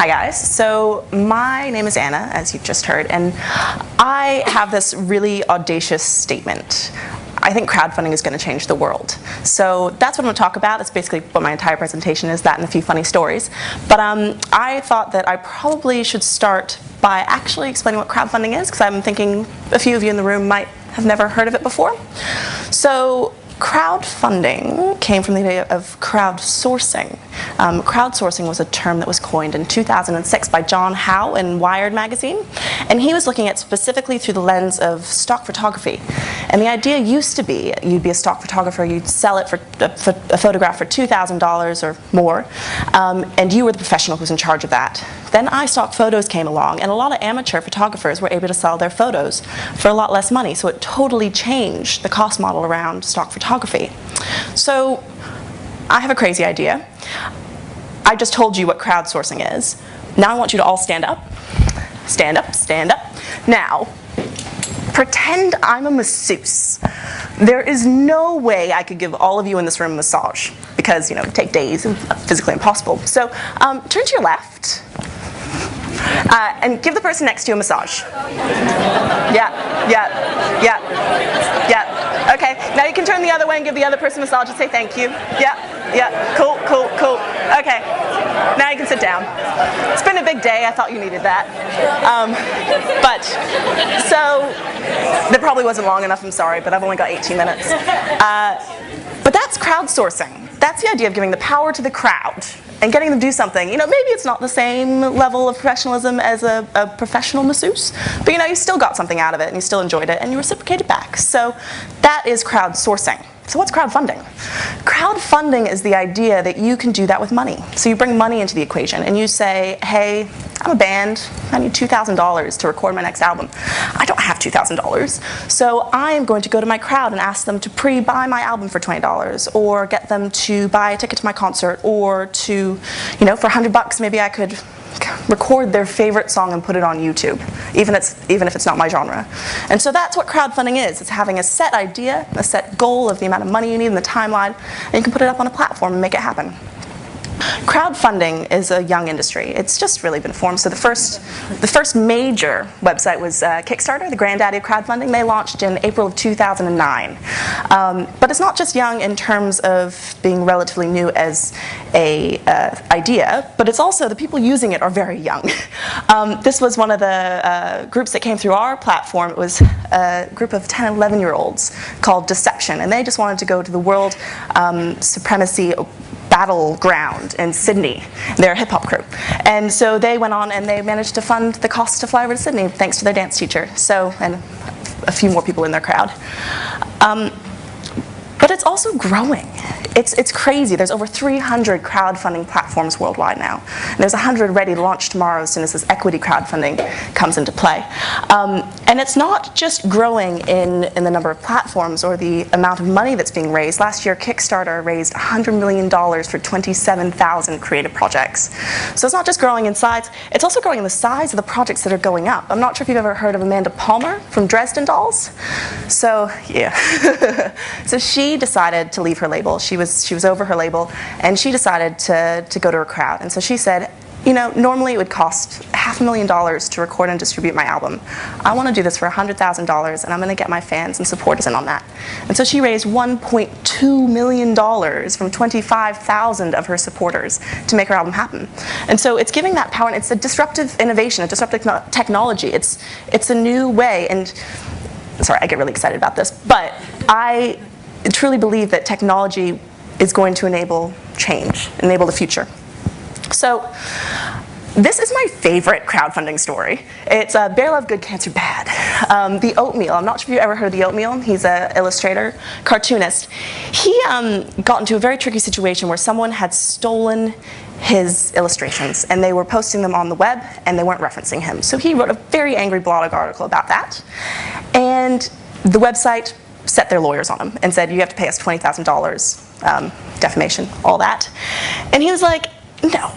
Hi guys, so my name is Anna, as you've just heard, and I have this really audacious statement. I think crowdfunding is going to change the world. So that's what I'm going to talk about. That's basically what my entire presentation is, that and a few funny stories. But I thought that I probably should start by actually explaining what crowdfunding is, because I'm thinking a few of you in the room might have never heard of it before. So crowdfunding came from the idea of crowdsourcing. Crowdsourcing was a term that was coined in 2006 by John Howe in Wired magazine, and he was looking at specifically through the lens of stock photography. And the idea used to be, you'd be a stock photographer, you'd sell it for a photograph for $2,000 or more, and you were the professional who was in charge of that. Then iStock photos came along, and a lot of amateur photographers were able to sell their photos for a lot less money, so it totally changed the cost model around stock photography. So I have a crazy idea. I just told you what crowdsourcing is. Now I want you to all stand up. Stand up, stand up. Now, pretend I'm a masseuse. There is no way I could give all of you in this room a massage because, you know, it'd take days and physically impossible. So turn to your left and give the person next to you a massage. Yeah. Okay, now you can turn the other way and give the other person a massage and say thank you. Yeah, cool. Okay, now you can sit down. It's been a big day, I thought you needed that. But, so, that probably wasn't long enough, I'm sorry, but I've only got 18 minutes. But that's crowdsourcing. That's the idea of giving the power to the crowd and getting them to do something. You know, maybe it's not the same level of professionalism as a professional masseuse, but you know, you still got something out of it and you still enjoyed it and you reciprocated back. So that is crowdsourcing. So what's crowdfunding? Crowdfunding is the idea that you can do that with money. So you bring money into the equation and you say, hey, I'm a band, I need $2,000 to record my next album. I don't have $2,000, so I am going to go to my crowd and ask them to pre-buy my album for $20, or get them to buy a ticket to my concert, or to, you know, for $100 maybe I could record their favorite song and put it on YouTube, even if it's not my genre. And so that's what crowdfunding is. It's having a set idea, a set goal of the amount of money you need in the timeline, and you can put it up on a platform and make it happen. Crowdfunding is a young industry. It's just really been formed. So the first major website was Kickstarter, the granddaddy of crowdfunding. They launched in April of 2009. But it's not just young in terms of being relatively new as a idea, but it's also the people using it are very young. This was one of the groups that came through our platform. It was a group of 10 and 11-year-olds called Deception, and they just wanted to go to the world supremacy battleground in Sydney. They're a hip-hop crew. And so they went on and they managed to fund the cost to fly over to Sydney thanks to their dance teacher. So, and a few more people in their crowd. But it's also growing. It's crazy. There's over 300 crowdfunding platforms worldwide now. And there's 100 ready to launch tomorrow as soon as this equity crowdfunding comes into play. And it's not just growing in the number of platforms or the amount of money that's being raised. Last year, Kickstarter raised $100 million for 27,000 creative projects. So it's not just growing in size, it's also growing in the size of the projects that are going up. I'm not sure if you've ever heard of Amanda Palmer from Dresden Dolls. So, yeah. So she decided to leave her label. She was over her label, and she decided to go to her crowd. And so she said, you know, normally it would cost $500,000 to record and distribute my album. I want to do this for $100,000, and I'm going to get my fans and supporters in on that. And so she raised $1.2 million from 25,000 of her supporters to make her album happen. And so it's giving that power, and it's a disruptive innovation, a disruptive technology. It's a new way, and sorry, I get really excited about this, but I truly believe that technology is going to enable change, enable the future. So this is my favorite crowdfunding story. It's Bear Love Good, Cancer Bad. The Oatmeal. I'm not sure if you've ever heard of The Oatmeal. He's an illustrator, cartoonist. He got into a very tricky situation where someone had stolen his illustrations, and they were posting them on the web, and they weren't referencing him. So he wrote a very angry blog article about that. And the website set their lawyers on him and said, you have to pay us $20,000, defamation, all that. And he was like, no,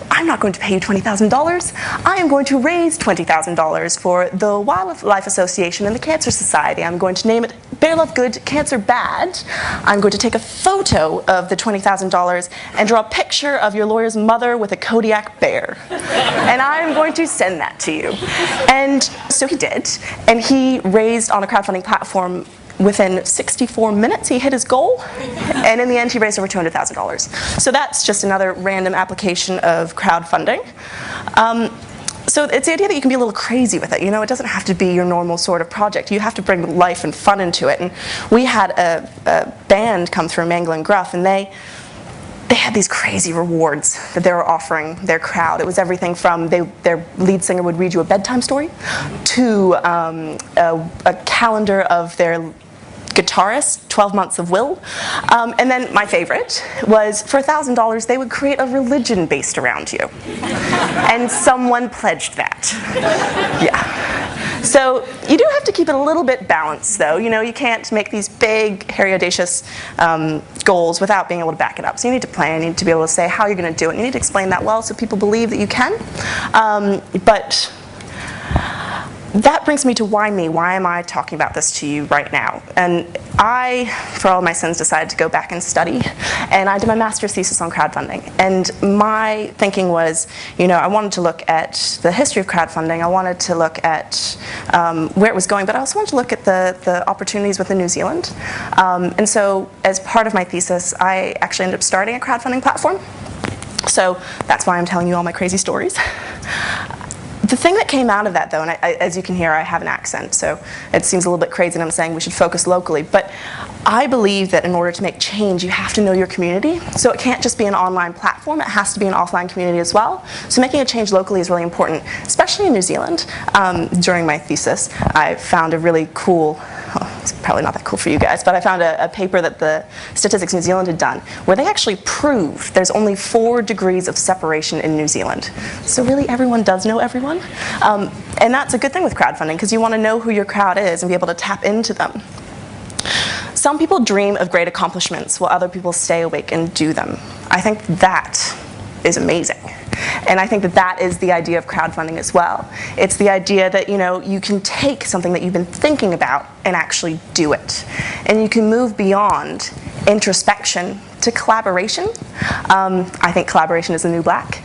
I'm not going to pay you $20,000. I am going to raise $20,000 for the Wildlife Association and the Cancer Society. I'm going to name it bear love good, cancer bad, I'm going to take a photo of the $20,000 and draw a picture of your lawyer's mother with a Kodiak bear. And I'm going to send that to you. And so he did. And he raised on a crowdfunding platform within 64 minutes, he hit his goal, and in the end, he raised over $200,000. So that's just another random application of crowdfunding. So it's the idea that you can be a little crazy with it. You know, it doesn't have to be your normal sort of project. You have to bring life and fun into it. And we had a band come through, Mangle and Gruff, and they had these crazy rewards that they were offering their crowd. It was everything from their lead singer would read you a bedtime story to a calendar of their guitarist, 12 Months of Will. And then my favorite was, for $1,000, they would create a religion based around you. And someone pledged that. Yeah. So you do have to keep it a little bit balanced, though. You know, you can't make these big, hairy, audacious goals without being able to back it up. So you need to plan, you need to be able to say how you're going to do it. You need to explain that well so people believe that you can. But that brings me to why me? Why am I talking about this to you right now? And I, for all of my sins, decided to go back and study. And I did my master's thesis on crowdfunding. And my thinking was, you know, I wanted to look at the history of crowdfunding. I wanted to look at where it was going. But I also wanted to look at the opportunities within New Zealand. And so as part of my thesis, I actually ended up starting a crowdfunding platform. So that's why I'm telling you all my crazy stories. The thing that came out of that, though, and as you can hear, I have an accent, so it seems a little bit crazy that I'm saying we should focus locally, but I believe that in order to make change, you have to know your community. So it can't just be an online platform, it has to be an offline community as well. So making a change locally is really important, especially in New Zealand. During my thesis, I found a really cool, it's probably not that cool for you guys, but I found a paper that the Statistics New Zealand had done, where they actually proved there's only 4 degrees of separation in New Zealand. So really everyone does know everyone. And that's a good thing with crowdfunding, because you want to know who your crowd is and be able to tap into them. Some people dream of great accomplishments while other people stay awake and do them. I think that is amazing. And I think that that is the idea of crowdfunding as well. It's the idea that, you know, you can take something that you've been thinking about and actually do it. And you can move beyond introspection to collaboration. I think collaboration is the new black.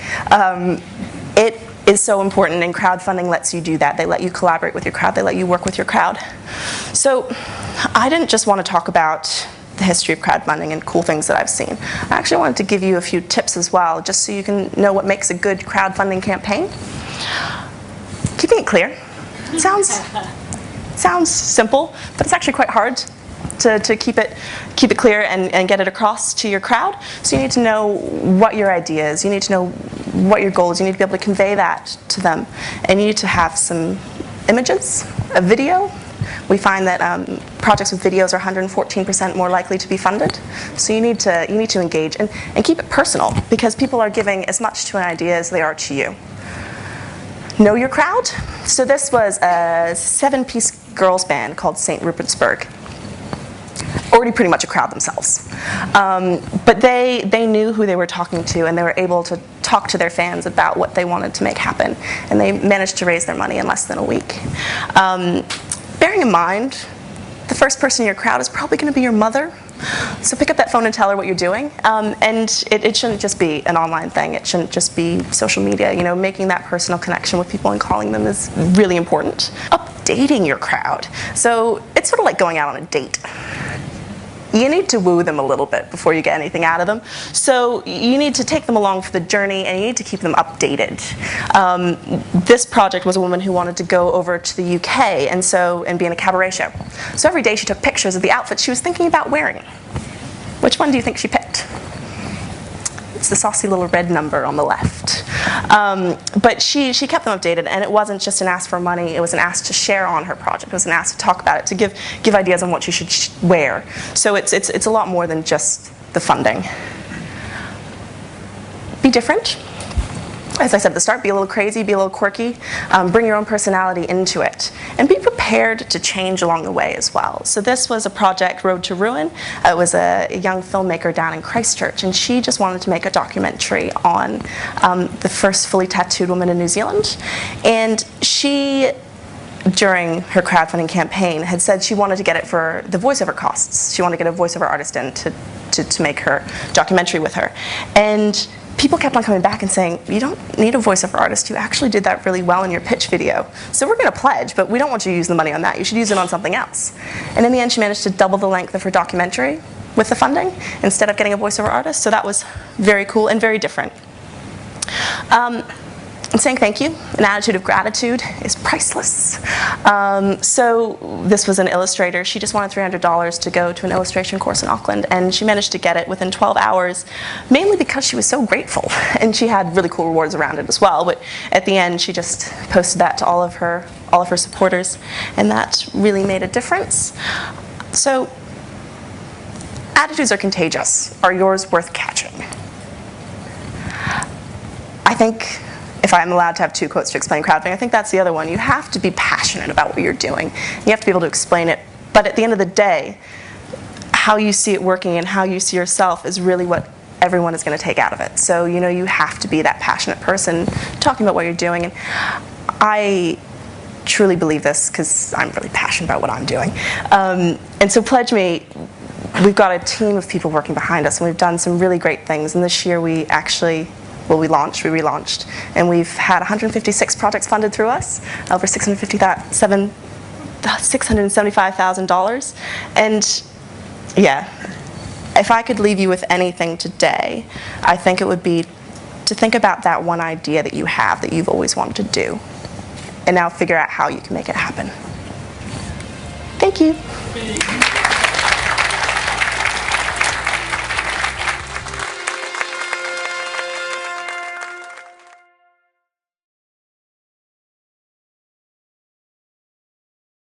It is so important, and crowdfunding lets you do that. They let you collaborate with your crowd. They let you work with your crowd. So I didn't just want to talk about the history of crowdfunding and cool things that I've seen. I actually wanted to give you a few tips as well, just so you can know what makes a good crowdfunding campaign. Keeping it clear. It sounds simple, but it's actually quite hard to keep it clear and get it across to your crowd. So you need to know what your idea is. You need to know what your goal is. You need to be able to convey that to them. And you need to have some images, a video. We find that projects with videos are 114% more likely to be funded. So you need to engage and keep it personal, because people are giving as much to an idea as they are to you. Know your crowd. So this was a 7-piece girls band called St. Rupertsburg. Already pretty much a crowd themselves. But they knew who they were talking to, and they were able to talk to their fans about what they wanted to make happen. And they managed to raise their money in less than a week. Bearing in mind, the first person in your crowd is probably going to be your mother. So pick up that phone and tell her what you're doing. And it shouldn't just be an online thing. It shouldn't just be social media. You know, making that personal connection with people and calling them is really important. Updating your crowd. So it's sort of like going out on a date. You need to woo them a little bit before you get anything out of them. So you need to take them along for the journey, and you need to keep them updated. This project was a woman who wanted to go over to the UK and be in a cabaret show. So every day she took pictures of the outfits she was thinking about wearing. Which one do you think she picked? It's the saucy little red number on the left. But she kept them updated, and it wasn't just an ask for money, it was an ask to share on her project. It was an ask to talk about it, to give ideas on what you should wear. So it's a lot more than just the funding. Be different. As I said at the start, be a little crazy, be a little quirky, bring your own personality into it, and be prepared to change along the way as well. So this was a project, Road to Ruin. It was a young filmmaker down in Christchurch, and she just wanted to make a documentary on the first fully tattooed woman in New Zealand. And she during her crowdfunding campaign, had said she wanted to get it for the voiceover costs. She wanted to get a voiceover artist in to make her documentary with her. And people kept on coming back and saying, you don't need a voiceover artist. You actually did that really well in your pitch video. So we're going to pledge, but we don't want you to use the money on that. You should use it on something else. And in the end, she managed to double the length of her documentary with the funding instead of getting a voiceover artist. So that was very cool and very different. And saying thank you, an attitude of gratitude, is priceless. So this was an illustrator. She just wanted $300 to go to an illustration course in Auckland, and she managed to get it within 12 hours, mainly because she was so grateful. And she had really cool rewards around it as well, but at the end she just posted that to all of her supporters, and that really made a difference. So attitudes are contagious. Are yours worth catching? I think, if I'm allowed to have 2 quotes to explain crowdfunding, I think that's the other one. You have to be passionate about what you're doing. You have to be able to explain it. But at the end of the day, how you see it working and how you see yourself is really what everyone is going to take out of it. So, you know, you have to be that passionate person talking about what you're doing. And I truly believe this because I'm really passionate about what I'm doing. And so PledgeMe, we've got a team of people working behind us, and we've done some really great things. And this year we actually, well, we relaunched, and we've had 156 projects funded through us, over $675,000. And yeah, if I could leave you with anything today, I think it would be to think about that one idea that you have that you've always wanted to do, and now figure out how you can make it happen. Thank you.